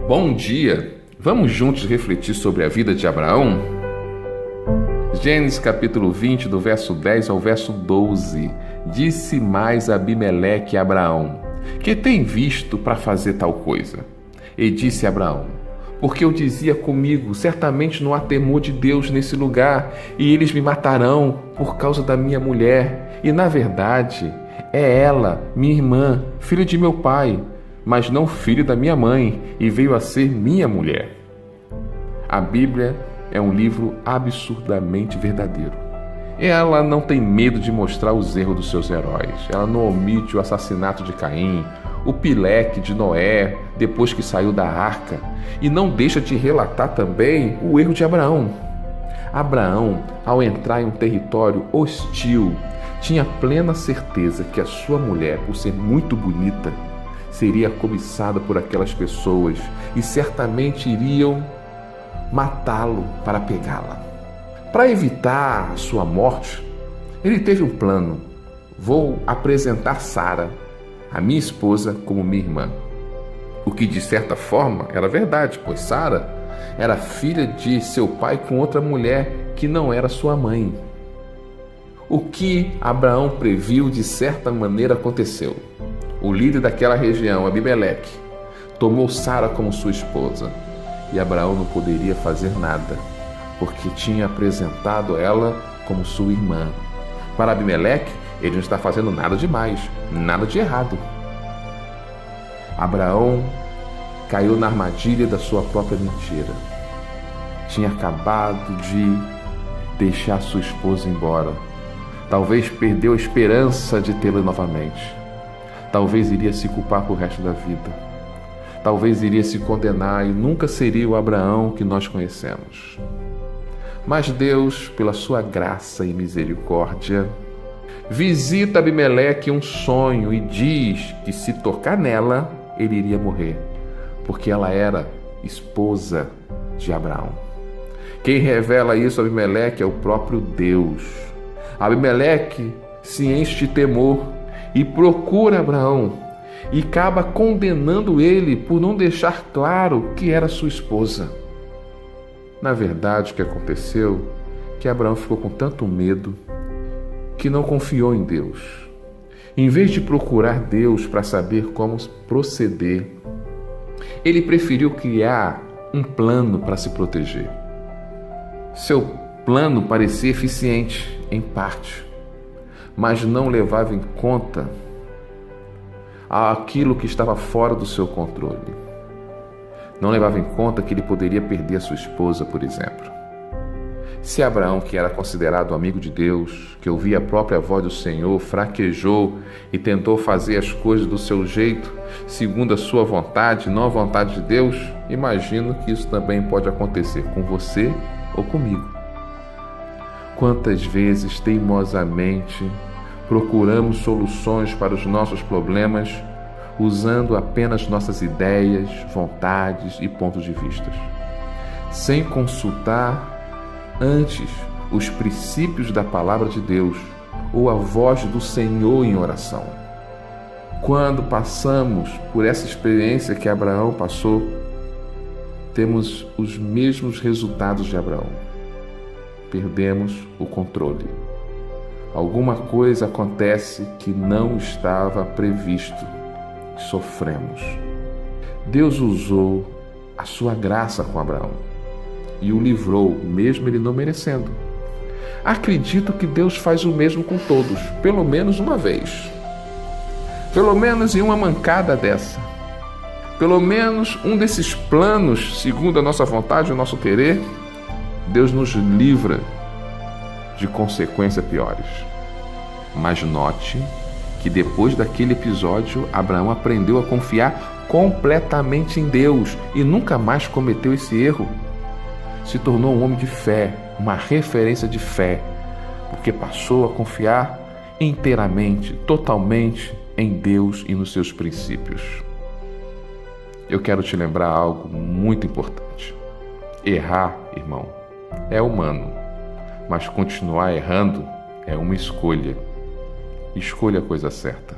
Bom dia! Vamos juntos refletir sobre a vida de Abraão? Gênesis capítulo 20, do verso 10 ao verso 12. Disse mais Abimeleque a Abraão: que tem visto para fazer tal coisa? E disse Abraão: porque eu dizia comigo, certamente não há temor de Deus nesse lugar, e eles me matarão por causa da minha mulher. E na verdade, é ela, minha irmã, filha de meu pai, mas não filho da minha mãe, e veio a ser minha mulher. A Bíblia é um livro absurdamente verdadeiro. Ela não tem medo de mostrar os erros dos seus heróis. Ela não omite o assassinato de Caim, o pileque de Noé depois que saiu da arca, e não deixa de relatar também o erro de Abraão. Abraão, ao entrar em um território hostil, tinha plena certeza que a sua mulher, por ser muito bonita, seria cobiçada por aquelas pessoas e certamente iriam matá-lo para pegá-la. Para evitar a sua morte, ele teve um plano. Vou apresentar Sara, a minha esposa, como minha irmã. O que de certa forma era verdade, pois Sara era filha de seu pai com outra mulher que não era sua mãe. O que Abraão previu de certa maneira aconteceu. O líder daquela região, Abimeleque, tomou Sara como sua esposa, e Abraão não poderia fazer nada, porque tinha apresentado ela como sua irmã. Para Abimeleque, ele não está fazendo nada demais, nada de errado. Abraão caiu na armadilha da sua própria mentira. Tinha acabado de deixar sua esposa embora. Talvez perdeu a esperança de tê-la novamente. Talvez iria se culpar pro resto da vida. Talvez iria se condenar e nunca seria o Abraão que nós conhecemos. Mas Deus, pela sua graça e misericórdia, visita Abimeleque um sonho e diz que se tocar nela, ele iria morrer, porque ela era esposa de Abraão. Quem revela isso a Abimeleque é o próprio Deus. Abimeleque se enche de temor e procura Abraão e acaba condenando ele por não deixar claro que era sua esposa. Na verdade, o que aconteceu é que Abraão ficou com tanto medo que não confiou em Deus. Em vez de procurar Deus para saber como proceder, ele preferiu criar um plano para se proteger. Seu plano parecia eficiente, em parte, mas não levava em conta aquilo que estava fora do seu controle. Não levava em conta que ele poderia perder a sua esposa, por exemplo. Se Abraão, que era considerado amigo de Deus, que ouvia a própria voz do Senhor, fraquejou e tentou fazer as coisas do seu jeito, segundo a sua vontade, não a vontade de Deus, imagino que isso também pode acontecer com você ou comigo. Quantas vezes, teimosamente, procuramos soluções para os nossos problemas usando apenas nossas ideias, vontades e pontos de vista, sem consultar antes os princípios da palavra de Deus ou a voz do Senhor em oração. Quando passamos por essa experiência que Abraão passou, temos os mesmos resultados de Abraão. Perdemos o controle. Alguma coisa acontece que não estava previsto. Sofremos. Deus usou a sua graça com Abraão e o livrou, mesmo ele não merecendo. Acredito que Deus faz o mesmo com todos, pelo menos uma vez. Pelo menos em uma mancada dessa. Pelo menos um desses planos, segundo a nossa vontade, o nosso querer, Deus nos livra de consequências piores. Mas note que depois daquele episódio, Abraão aprendeu a confiar completamente em Deus e nunca mais cometeu esse erro. Se tornou um homem de fé, uma referência de fé, porque passou a confiar inteiramente, totalmente em Deus e nos seus princípios. Eu quero te lembrar algo muito importante. Errar, irmão, é humano, mas continuar errando é uma escolha. Escolha a coisa certa.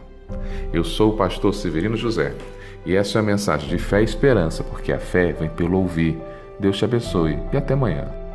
Eu sou o pastor Severino José e essa é a mensagem de fé e esperança, porque a fé vem pelo ouvir. Deus te abençoe e até amanhã.